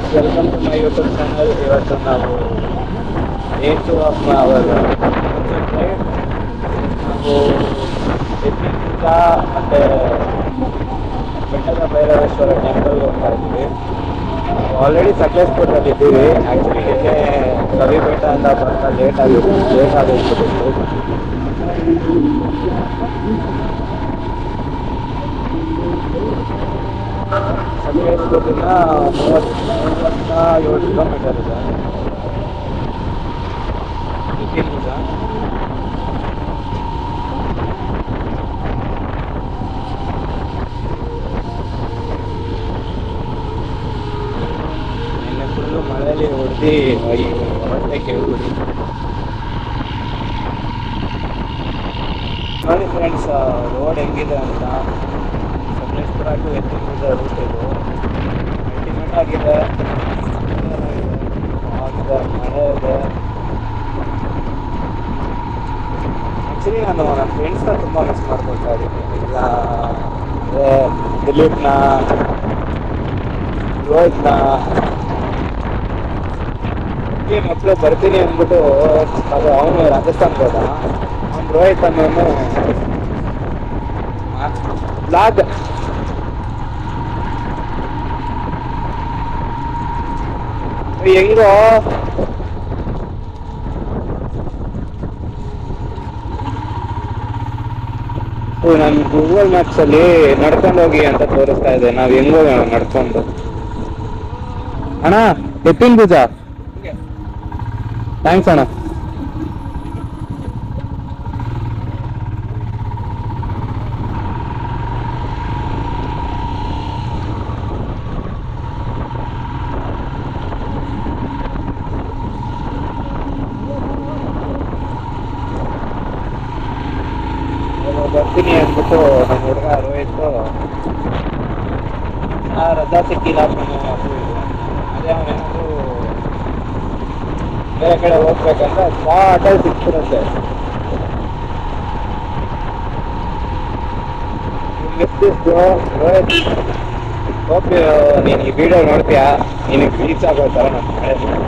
guys, welcome to my YouTube channel. ಇವತ್ತು ನಾವು day 2 of our concert ride. ನಾವು ಯಜ್ಞಪುರ ಮತ್ತು ಬೆಟ್ಟದ ಭೈರವೇಶ್ವರ ಟೆಂಪಲ್ ಹೋಗ್ತಾ ಇದ್ದೀವಿ. ಆಲ್ರೆಡಿ ಸಕಲೇಶ್ಪುರದಲ್ಲಿ ಇದ್ದೀವಿ. ಆ್ಯಕ್ಚುಲಿ ನಿನ್ನೆ ಗವಿಬೆಟ್ಟ ಅಂತ ಬರ್ತಾ ಲೇಟ್ ಆಗೋಗ್ಬಿಟ್ಟಿತ್ತು. ಸಕಲೇಶ್ಪುರದಿಂದ 37 ಕಿಲೋಮೀಟರ್ ಇದೆ. ಯಜ್ಞಪುರ ನಿನ್ನೆ ಫುಲ್ಲು ಮಳೆಯಲ್ಲಿ ಹೊಡೆದು ಈ ಹೊರಟೆ ಕೇಳ್ಬಿಡಿ. ನೋಡಿ ಫ್ರೆಂಡ್ಸ್, ರೋಡ್ ಹೆಂಗಿದೆ ಅಂತ. ಸಕಲೇಶ್ಪುರ ಟು ಯಜ್ಞಪುರ ರೂಟ್ ಇದು ಅಲ್ಟಿಮೇಟ್ ಆಗಿದೆ. ಮಳೆ ಇದೆ. ಆ್ಯಕ್ಚುಲಿ ನಾನು ನನ್ನ ಫ್ರೆಂಡ್ಸ್ನ ತುಂಬ ಮಿಸ್ ಮಾಡ್ಕೊಳ್ತಾ ಇದ್ದೀನಿ. ಇಲ್ಲ ಅಂದರೆ ದಿಲೀಪ್ನ, ರೋಹಿತ್ನ, ಈ ಮಕ್ಕಳು ಬರ್ತೀನಿ ಅಂದ್ಬಿಟ್ಟು ಅದು ಅವನು ರಾಜಸ್ಥಾನ್ಗೆ ಹೋದ. ಅವ್ನು ರೋಹಿತ್ ಅನ್ನೋನು ಬ್ಲಾಗ್ ಹೆಂಗೋ ನಾನು ಗೂಗಲ್ ಮ್ಯಾಪ್ಸಲ್ಲಿ ನಡ್ಕೊಂಡು ಹೋಗಿ ಅಂತ ತೋರಿಸ್ತಾ ಇದೆ. ನಾವು ಹೆಂಗೋ ನಡ್ಕೊಂಡು. ಅಣ್ಣ ಎತ್ತಿನ ಬೀಜ, ಥ್ಯಾಂಕ್ಸ್ ಅಣ್ಣ. ಬರ್ತೀನಿ ಅಂದ್ಬಿಟ್ಟು ನಮ್ಮ ಹುಡುಗ ರೋಹಿತ್ ರಜಾ ಸಿಕ್ಕಿಲ್ಲ ಅದು ಇದು. ಅದೇ ಅವನೇನಾದ್ರು ಬೇರೆ ಕಡೆ ಹೋಗ್ಬೇಕಂದ್ರೆ ಸ್ಪಾಟಲ್ಲಿ ಸಿಕ್ತಿರುತ್ತೆ. ರೋಹಿತ್ ಹೋಪ್ ನೀನು ಈ ವಿಡಿಯೋ ನೋಡ್ತೀಯಾ, ನಿನಗೆ ರೀಚ್ ಆಗೋ ಥರ ನಾನು ಮಾಡಿದ್ದೀನಿ.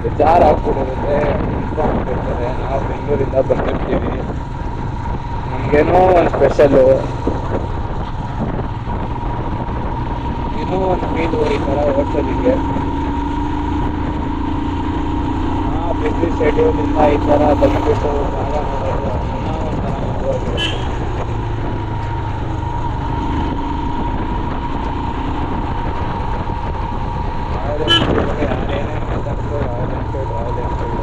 ಬೇಜಾರು ಆಗ್ಬಿಟ್ಟಿರುತ್ತೆ. ಆಗ್ತಿರ್ತಾರೆ. ನಾವು ಬೆಂಗಳೂರಿಂದ ಬಂದಿರ್ತೀವಿ, ನಮಗೇನೋ ಒಂದು ಸ್ಪೆಷಲ್ಲು, ಏನೋ ಒಂದು ಫೀಲು ಈ ಥರ ಓಡ್ಸೋದಿಕ್ಕೆ. ಬಿಸಿ ಶೆಡ್ಯೂಲಿಂದ ಈ ಥರ ಬಂದ್ಬಿಟ್ಟು ಜಾಗ ನೋಡೋದು ಏನೋ ಒಂಥರ ಮಜವಾಗಿರುತ್ತೆ. ಯಾರೇನೇ ಮಾತಾಡ್ತು Royal Enfield Royal Enfield.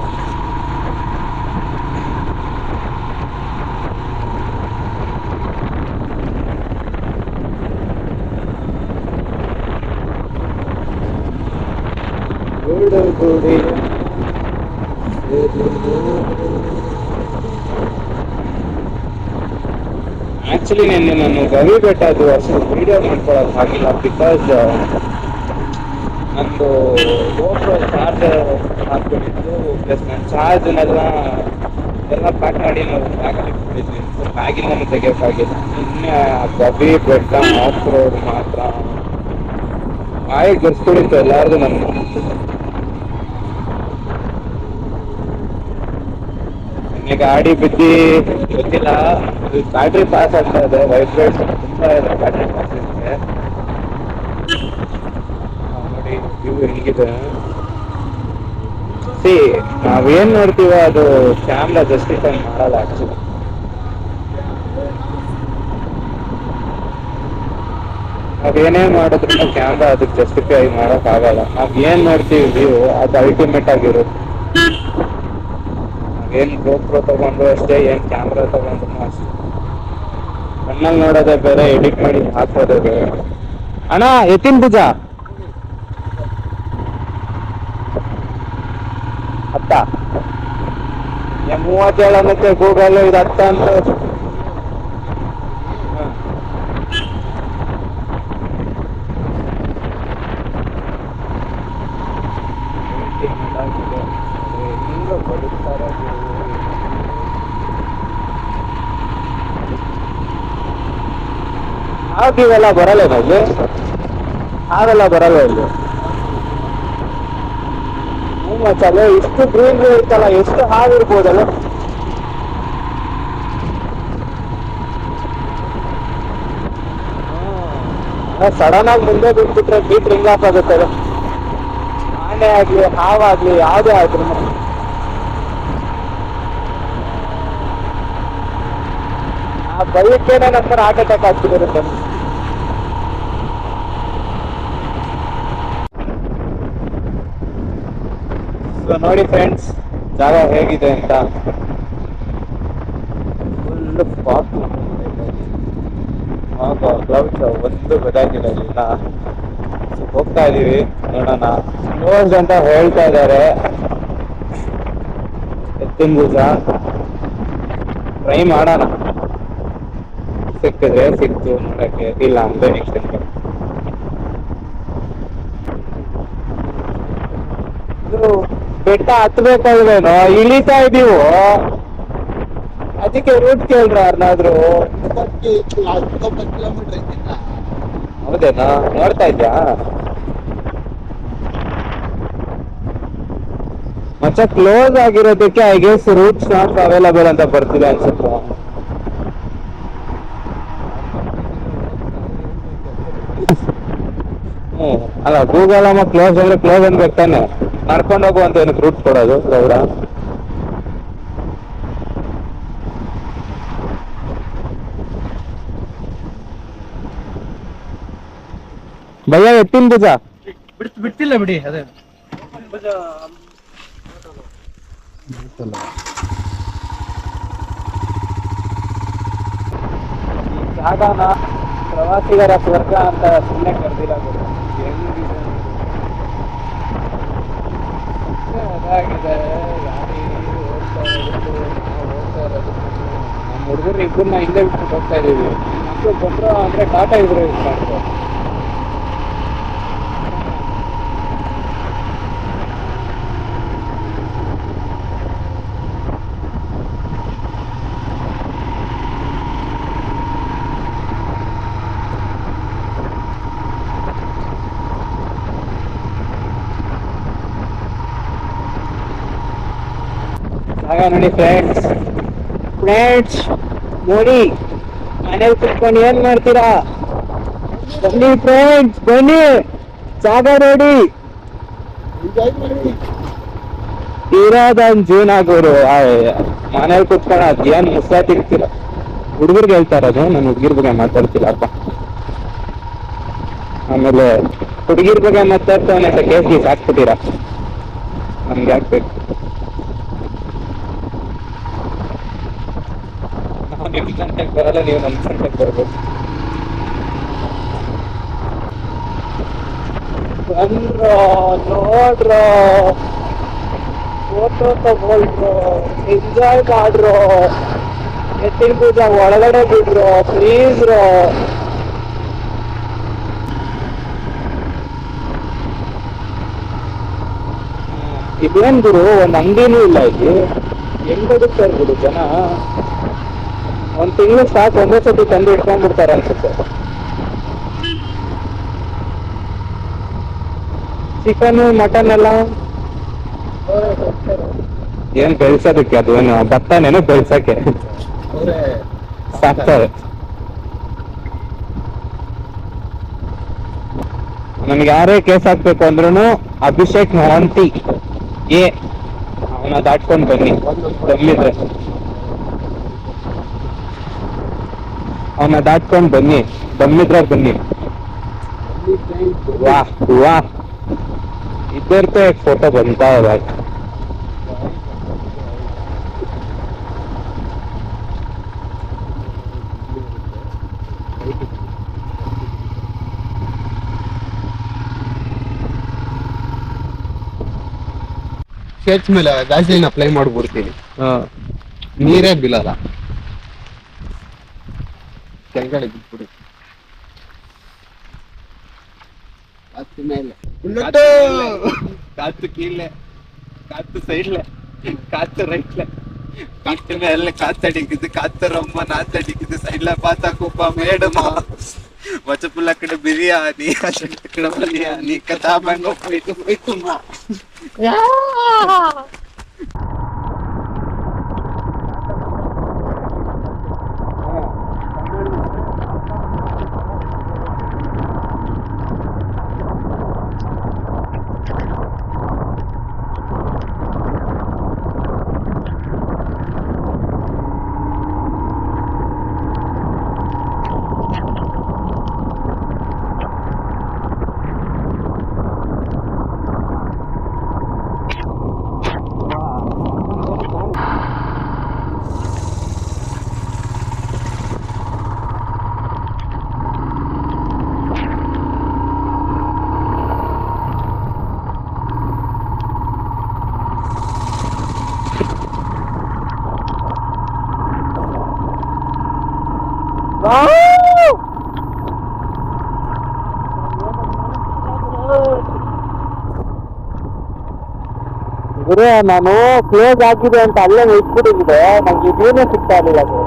Actually ನಿನ್ನೆ ನಾನು ಗವಿಬೆಟ್ಟದು ಅಷ್ಟು ವಿಡಿಯೋ ಮಾಡ್ಕೊಳ್ಳೋದು ಆಗಿಲ್ಲ. ಬಿಕಾಸ್ ನಂದು GoPro ಚಾರ್ಜರ್ ಹಾಕ್ಕೊಂಡಿದ್ದು, ಪ್ಲಸ್ ನನ್ನ ಚಾರ್ಜನ್ನೆಲ್ಲ ಪ್ಯಾಕ್ ಮಾಡಿ ನಾವು ಬ್ಯಾಗಲ್ಲಿ ಇಟ್ಕೊಂಡಿದ್ವಿ. ಬ್ಯಾಗಿಂದ ನಾನು ತೆಗಿಯೋಕ್ಕಾಗಿಲ್ಲ. ನಿನ್ನೆ ಗವಿಬೆಟ್ಟ ಆಫ್ ರೋಡ್ ಮಾತ್ರ ಬಾಯಿ ಗರ್ಸ್ಕೊಂಡಿತ್ತು ಎಲ್ಲಾರ್ದು. ನನ್ನ ನಿನ್ನೆ ಗಾಡಿ ಬಿದ್ದು ಗೊತ್ತಿಲ್ಲ, ಬ್ಯಾಟ್ರಿ ಪಾಸ್ ಆಗ್ತಾ ಇದೆ, ವೈಬ್ರೇಟ್ಸ್ ತುಂಬ ಇದೆ ಬ್ಯಾಟ್ರಿ ಪಾಸ್ ಇದೆ. ನೋಡಿ ವ್ಯೂ ಹೆಂಗಿದೆ. ಸಿ ನಾವೇನು ನೋಡ್ತೀವೋ ಅದು ಕ್ಯಾಮ್ರಾ ಜಸ್ಟಿಫೈ ಮಾಡಲ್ಲ. ಆ್ಯಕ್ಚುಲಿ ನಾವೇನೇ ಮಾಡಿದ್ರು ಕ್ಯಾಮ್ರಾ ಅದಕ್ಕೆ ಜಸ್ಟಿಫೈ ಮಾಡೋಕ್ಕಾಗಲ್ಲ. ನಾವು ಏನು ನೋಡ್ತೀವಿ ವ್ಯೂ ಅದು ಅಲ್ಟಿಮೇಟ್ ಆಗಿರುತ್ತೆ. ನಾವೇನು GoPro ತಗೊಂಡ್ರು ಅಷ್ಟೇ, ಏನು ಕ್ಯಾಮ್ರಾ ತಗೊಂಡ್ರು ಅಷ್ಟೇ. ಕಣ್ಣಲ್ಲಿ ನೋಡೋದೇ ಬೇರೆ, ಎಡಿಟ್ ಮಾಡಿ ಹಾಕೋದೇ ಬೇರೆ. ಅಣ್ಣ ಎತ್ತಿನ ಬೀಜ ಹತ್ತ 37 ಅನ್ನತ್ತೆ ಗೂಗಲ್, ಇದು 10 ಅಂತ. ಹಾವಿವೆಲ್ಲ ಬರಲ್ಲ ಇಲ್ಲಿ, ಹಾವೆಲ್ಲ ಬರಲ್ಲ ಇಲ್ಲಿ. ಮಚ್ಚಲ್ಲ ಇಷ್ಟು ಗ್ರೀನ್ರಿ ಇರ್ತಲ್ಲ, ಎಷ್ಟು ಹಾವಿರ್ಬೋದಲ್ಲ. ಸಡನ್ ಆಗಿ ಮುಂದೆ ಬಿಟ್ಬಿಟ್ರೆ ಬೀಟ್ ರಿಂಗ್ ಆಫ್ ಆಗುತ್ತೆ ಅದು. ಆನೆ ಆಗ್ಲಿ ಹಾವಾಗ್ಲಿ ಯಾವುದೇ ಆದ್ರೂ ಆ ಭಯಕ್ಕೇನೆ ನಮ್ಗೆ ಹಾರ್ಟ್ ಅಟ್ಯಾಕ್ ಆಗ್ತಿರುತ್ತೆ. ಸೊ ನೋಡಿ ಫ್ರೆಂಡ್ಸ್, ಜಾಗ ಹೇಗಿದೆ ಅಂತ. ಫುಲ್ ಫಾಗ್ ಕ್ಲೌಡ್ಸ್, ಒಂದು ಗೊತ್ತಾಗಿಲ್ಲ. ಹೋಗ್ತಾ ಇದೀವಿ, ನೋಡೋಣ. ಕ್ಲೋಸ್ ಅಂತ ಹೇಳ್ತಾ ಇದ್ದಾರೆ. ಎತ್ತಿನ ಭುಜ ಟ್ರೈ ಮಾಡೋಣ, ಸಿಕ್ಕಿದ್ರೆ ಸಿಕ್ತು ನೋಡಕ್ಕೆ, ಇಲ್ಲ ಅಂದ್ರೆ ನೆಕ್ಸ್ಟ್ ಟೈಮ್. ಇದು ಬೆಟ್ಟ ಹತ್ಬೇಕಾದ್ರೇನೋ ಇಳಿತಾ ಇದೀವು, ಅದಕ್ಕೆ ರೂಟ್ ಕೇಳ್ರ ಯಾರನ್ನಾದ್ರು. ಹೌದೇನಾ, ನೋಡ್ತಾ ಇದ್ಯಾ ಮಚ್ಚ? ಕ್ಲೋಸ್ ಆಗಿರೋದಕ್ಕೆ I guess routes not available ಅಂತ ಬರ್ತಿದೆ ಅನ್ಸುತ್ತೆ. ಅಲ್ಲ ಗೂಗಲ್ ಅಮ್ಮ ಕ್ಲೋಸ್ ಅಂದ್ರೆ ಕ್ಲೋಸ್ ಅನ್ಬೇಕು ತಾನೆ, ನಡ್ಕೊಂಡು ಹೋಗುವಂತ ಏನಕ್ಕೆ ರೂಟ್ ಕೊಡೋದು ಗೌಡ? ಭಯ್ಯ ಎತ್ತಿನ ಭುಜ ಬಿಡ್ತಿಲ್ಲ ಬಿಡಿ, ಅದೇ ಜಾಗನ ಪ್ರವಾಸಿಗರ ಸ್ವರ್ಗ ಅಂತ ಸುಮ್ಮನೆ ಕರೆದಿಲ್ಲ. ಅದಾಗಿದೆ, ಗಾಡಿ ಓಡ್ತಾ ಇರೋದು, ನಾವು ಹೋಗ್ತಾ ಇರೋದು. ನಮ್ಮ ಹುಡುಗರು ಇಬ್ಬರನ್ನ ಹಿಂದೆ ಬಿಟ್ಟು ಹೋಗ್ತಾ ಇದೀವಿ. ಮಕ್ಕಳು ಬಂದ್ರು ಅಂದ್ರೆ ಟಾಟಾ ಇದ್ರು ಮಾಡ್ತಾರೆ. ಆಗ ನೋಡಿ ಫ್ರೆಂಡ್ಸ್ ನೋಡಿ, ಮನೇಲಿ ಕುತ್ಕೊಂಡು ಏನ್ ಮಾಡ್ತೀರಾ? ಬನ್ನಿ ಫ್ರೆಂಡ್ಸ್, ಬನ್ನಿ, ಜಾಗ ನೋಡಿ. ಇರೋದೊಂದು ಜೀವನ ಗುರು, ಮನೇಲಿ ಕುತ್ಕೊಂಡು ಅದೇನ್ ಮುಸ್ಸಾತಿರ್ತೀರ. ಹುಡುಗರ್ಗೆ ಹೇಳ್ತಾ ಇರೋದು, ನಾನು ಹುಡುಗಿರ್ ಬಗ್ಗೆ ಮಾತಾಡ್ತಿಲ್ಲಪ್ಪ. ಆಮೇಲೆ ಹುಡುಗಿರ್ ಬಗ್ಗೆ ಮಾತಾಡ್ತಾವನೆ ಅಂತ ಕೇಸ್ ಗೀಸ್ ಹಾಕ್ಬಿಟ್ಟಿರ, ನಮ್ಗೆ ಹಾಕ್ಬೇಕು. ನಿಮ್ ಗಂಟೆಗೆ ಬರಲ್ಲ, ನೀವು ನಮ್ ಗಂಟೆಗೆ ಬರ್ಬೇಕು. ಬಂದ್ರೋ ನೋಡ್ರೋ, ಫೋಟೋ ತಗೊಳ್ರೋ, ಎಂಜಾಯ್ ಮಾಡ್ರೋ, ಎತ್ತಿನ ಭುಜ ಒಳಗಡೆ ಬಿಡ್ರೋ ಪ್ಲೀಸ್ ರೋ. ಇದೇನ್ ಗುರು, ಒಂದ್ ಅಂಗಡಿನೂ ಇಲ್ಲ ಇಲ್ಲಿ, ಹೆಂಗ್ ಬದುಕ್ತಾರೆ ಬಿಡು ಜನ. ಒಂದ್ ತಿಂಗಳು ಸಾಕು, ಒಂದೇ ಸತಿ ತಂದು ಇಟ್ಕೊಂಡ್ಬಿಡ್ತಾರೆ ಅನ್ಸುತ್ತೆ. ಚಿಕನ್ ಮಟನ್ ಎಲ್ಲ ಏನ್ ಬೆಳ್ಸೋದಕ್ಕೆ, ಅದು ಏನು ಭತ್ತನೇನು ಬೆಳ್ಸಕ್ಕೆ ಸಾಕ್ತಾರೆ. ನಮ್ಗೆ ಯಾರೇ ಕೇಸ್ ಹಾಕ್ಬೇಕು ಅಂದ್ರೂ ಅಭಿಷೇಕ್ ಮೊಹಂತಿ ಅವನ ದಾಟ್ಕೊಂಡ್ ಬನ್ನಿ, ದಮ್ಮಿದ್ರೆ ಅವನ ದಾಟ್ಕೊಂಡ್ ಬನ್ನಿ, ದಮ್ಮಿದ್ರೆ ಬನ್ನಿ. ವಾಹ್ ವಾಹ್, ಇದ್ದರ್ತೆ ಫೋಟೋ ಬಂತಾ ಇದೆ. ಚರ್ಚ್ ಮೇಲೆ ವ್ಯಾಸಲಿನ್ ಅಪ್ಲೈ ಮಾಡ್ಬಿಡ್ತೀನಿ, ನೀರೇ ಬೀಳಲ್ಲ, ಕೆಳಗಡೆ ಬಿಟ್ಬಿಡಿ. காத்து கீழே, காத்து சைட்ல, காத்து ரைட்ல, காத்து மேல காத்து அடிக்குது, காத்து ரொம்ப நாத்து அடிக்குது, சைட்ல பார்த்தா குப்பா மேடுமா, వచపుల అక్కడ బిర్యానీ అక్కడ బిర్యానీ కథా బంగో పోయిటు పోయిటు మా ಗುರು ನಾನು ಕ್ಲೋಸ್ ಆಗಿದೆ ಅಂತ ಅಲ್ಲೇ ಇಟ್ಬಿಟ್ಟಿದ್ದೆ, ನಂಗೆ ಇದೇನೇ ಸಿಗ್ತಾ ಇರಲಿಲ್ಲ ಅದು.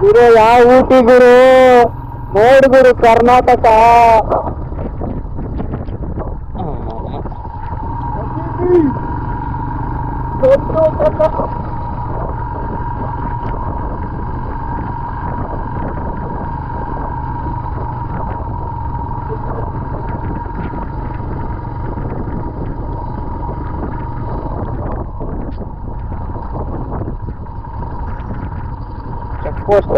ಗುರು ಯಾವ ಊಟಿ ಗುರು, ನೋಡು ಗುರು ಕರ್ನಾಟಕ. ಚೆಕ್ ಪೋಸ್ಟ್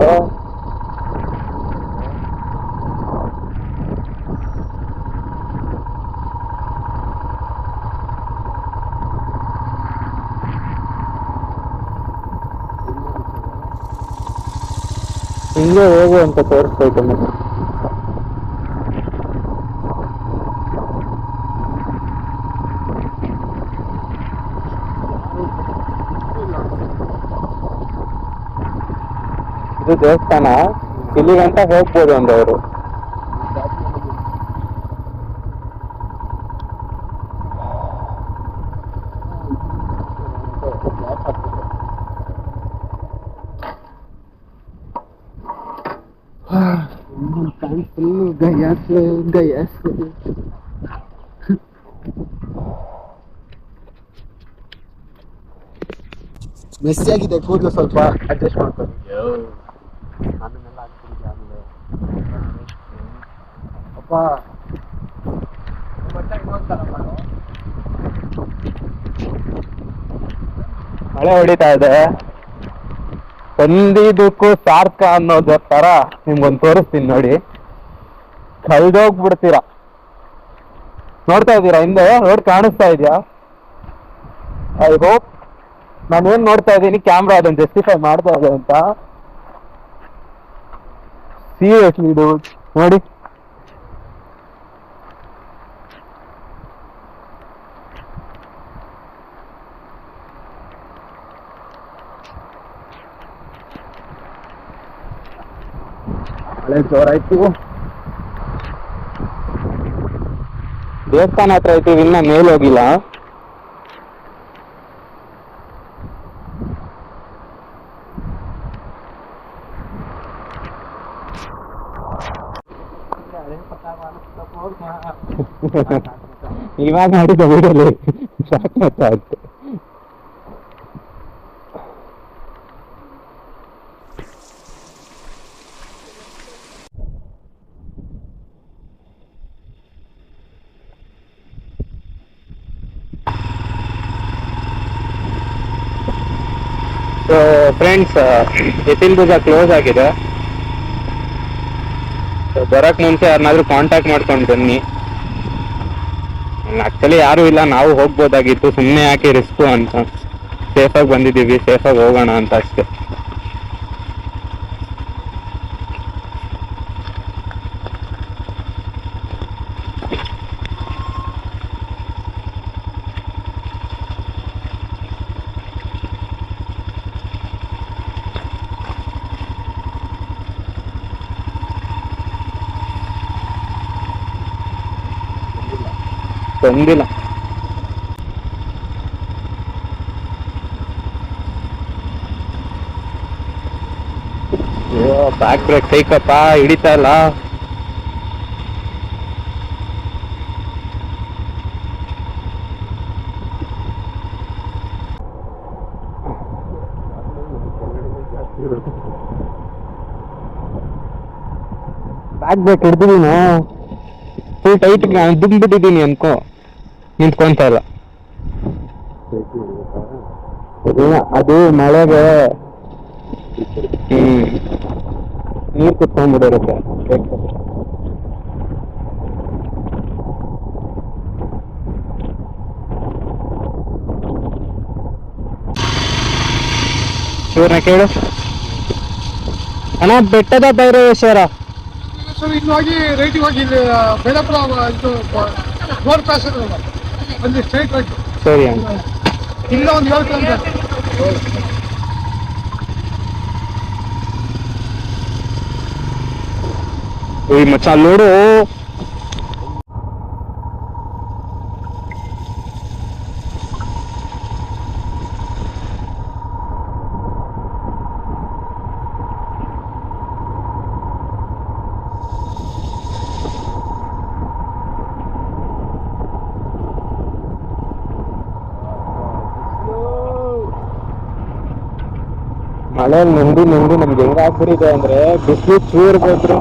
ಹಿಂಗೆ ಹೋಗು ಅಂತ ತೋರಿಸ್ತೈತೆ ಮತ್ತೆ. ಇದು ದೇವಸ್ಥಾನ, ಇಲ್ಲಿ ಗಂಟ ಹೋಗ್ಬೋದು ಅಂದವರು. ಫುಲ್ಲು ಗಯಾಸ್ ಮೆಸ್ಸಿ ಆಗಿದೆ ಕೂದಲು, ಸ್ವಲ್ಪ ಅಡ್ಜಸ್ಟ್ ಮಾಡ್ಕೊಂಡು. ಅದನ್ನೆಲ್ಲ ಹಾಕ್ತಿದ್ದೆ ಆಮೇಲೆ ಅಪ್ಪ ಮಳೆ ಹೊಡಿತಾ ಇದೆ. ಒಂದಿದಕ್ಕೂ ಸಾರ್ಕ ಅನ್ನೋದ ತರ ನಿಮ್ಗೊಂದು ತೋರಿಸ್ತೀನಿ ನೋಡಿ, ಕಳ್ದೋಗ್ಬಿಡ್ತೀರಾ. ನೋಡ್ತಾ ಇದ್ದೀರಾ ಹಿಂದೆ, ರೋಡ್ ಕಾಣಿಸ್ತಾ ಇದೆಯಾ? ಐ ಹೋಪ್ ನಾನೇನ್ ನೋಡ್ತಾ ಇದ್ದೀನಿ ಕ್ಯಾಮ್ರಾ ಅದನ್ನ ಜಸ್ಟಿಫೈ ಮಾಡ್ತಾ ಇದೆ ಅಂತ. ಸೀರಿಯಸ್ಲಿ ಇದು ನೋಡಿ, ಮಳೆ ಜೋರಾಯ್ತು. ದೇವಸ್ಥಾನ ಹತ್ರ ಐತಿ, ಇನ್ನ ಮೇಲ್ ಹೋಗಿಲ್ಲ. ಇವಾಗ ಮಾಡಿದ ಬಿಡಲಿ ಸಾಕಾಯ್ತು. ಫ್ರೆಂಡ್ಸ್, ಎತ್ತಿನಭುಜ ಕ್ಲೋಸ್ ಆಗಿದೆ. ಬರಕ್ ಮುಂಚೆ ಯಾರನ್ನಾದ್ರೂ ಕಾಂಟ್ಯಾಕ್ಟ್ ಮಾಡ್ಕೊಂಡು ಬನ್ನಿ. ಆಕ್ಚುಲಿ ಯಾರು ಇಲ್ಲ, ನಾವು ಹೋಗ್ಬೋದಾಗಿತ್ತು, ಸುಮ್ಮನೆ ಯಾಕೆ ರಿಸ್ಕು ಅಂತ ಸೇಫಾಗಿ ಬಂದಿದ್ದೀವಿ, ಸೇಫಾಗಿ ಹೋಗೋಣ ಅಂತ ಅಷ್ಟೇ. ತಂದಿಲ್ಲ. ಅಯ್ಯೋ ಬ್ಯಾಕ್ ಬ್ರೇಕ್ ಕೈಕಪ್ಪ ಹಿಡಿತಾ ಇಲ್ಲ. ಬ್ಯಾಕ್ ಬ್ರೇಕ್ ಹಿಡ್ದಿದೀನಿ, ಫುಲ್ ಟೈಟ್ ದುಂಬಿಟ್ಟಿದ್ದೀನಿ ಅನ್ಕೋ, ನಿಂತ್ಕೊಂತ ಇಲ್ಲ. ಅದು ಮಳೆಗೆ ನೀರು ಕುತ್ಕೊಂಡ್ಬಿಟ್ಟಿರುತ್ತೆ. ಇವ್ರನ್ನ ಕೇಳು ಅಣ್ಣ, ಬೆಟ್ಟದ ಭೈರವೇಶ್ವರ ಇನ್ನು ಹೋಗಿ ರೈಟಿಗೆ ಹೋಗಿ ಇಲ್ಲಿ ಬೇಲಪುರ ಇದು ರೋಡ್ ಕ್ರಾಸ್ ಅಲ್ಲಿ ಸ್ಟ್ರೈಟ್ ರೈಟ್. ಸರಿ ಅಣ್ಣ. ಇಲ್ಲ ಒಂದು 7 ಕಿಲೋಮೀಟರ್. ಈ ಮಚ್ಚ ನೋಡು, ಮಳೆ ನೆಂದು ನಮ್ಗೆ ಹೆಂಗಾಗ್ಬಿಟ್ಟಿದೆ ಅಂದ್ರೆ ಬಿಸಿಲು ಚೂರ್ ಬಂದ್ರು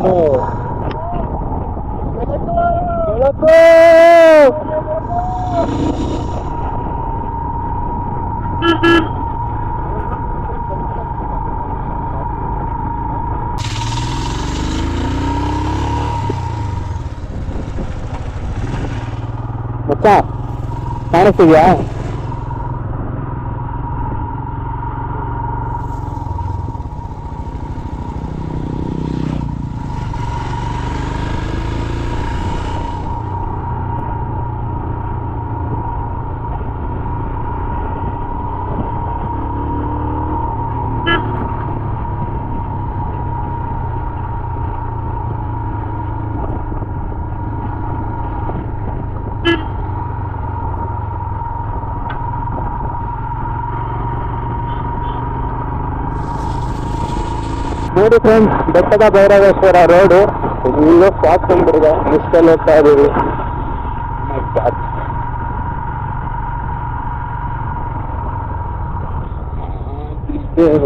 ಮಚ್ಚ ಕಾಣಿಸ್ತಿದ್ಯಾ? ನೋಡಿ ಫ್ರೆಂಡ್ಸ್, ಬೆಟ್ಟದ ಭೈರವೇಶ್ವರ ರೋಡು ಫುಲ್ಲು ಸ್ಪಾಟ್ ಬಂದ್ಬಿಟ್ಟಿದೆ. ಮಿಸ್ಟಲ್ಲಿ ಹೋಗ್ತಾ ಇದೀವಿ.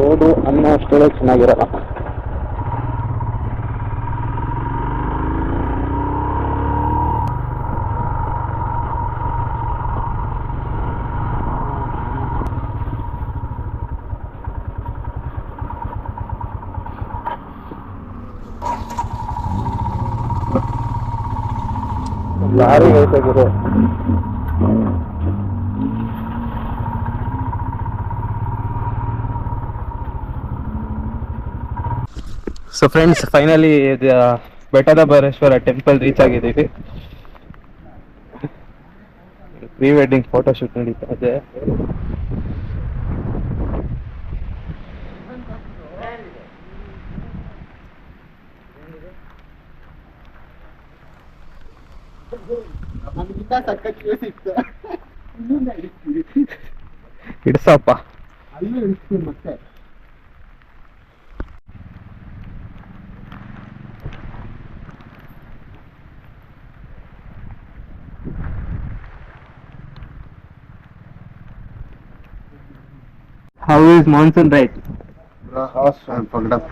ರೋಡು ಅನ್ನೋ ಅಷ್ಟೊಳಗೆ ಚೆನ್ನಾಗಿರಲ್ಲ. ಲಾರಿ ಐತೆ ಗುರು. ಸೊ ಫ್ರೆಂಡ್ಸ್, ಫೈನಲಿ ಬೆಟ್ಟದ ಭೈರವೇಶ್ವರ ಟೆಂಪಲ್ ರೀಚ್ ಆಗಿದ್ದೀವಿ. ಪ್ರೀ ವೆಡ್ಡಿಂಗ್ ಫೋಟೋ ಶೂಟ್ ನಡೀತಾ ಇದೆ. ಇಡ್ಸಪ್ಪ ಅಲ್ಲೂ ಇಳಿಸ್ತೀನಿ ಮತ್ತೆ. How is monsoon right? I'm fucked up.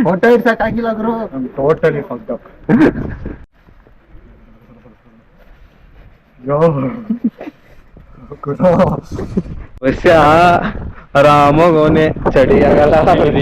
Photo ಇಡ್ಸಕ್ಕಾಗಿಲ್ಲ ಗುರು. I'm totally fucked up. ವರ್ಷ ಆರಾಮಾಗೋನೆ, ಚಳಿ ಆಗಲ್ಲ, ಆಗಲ್ಲ,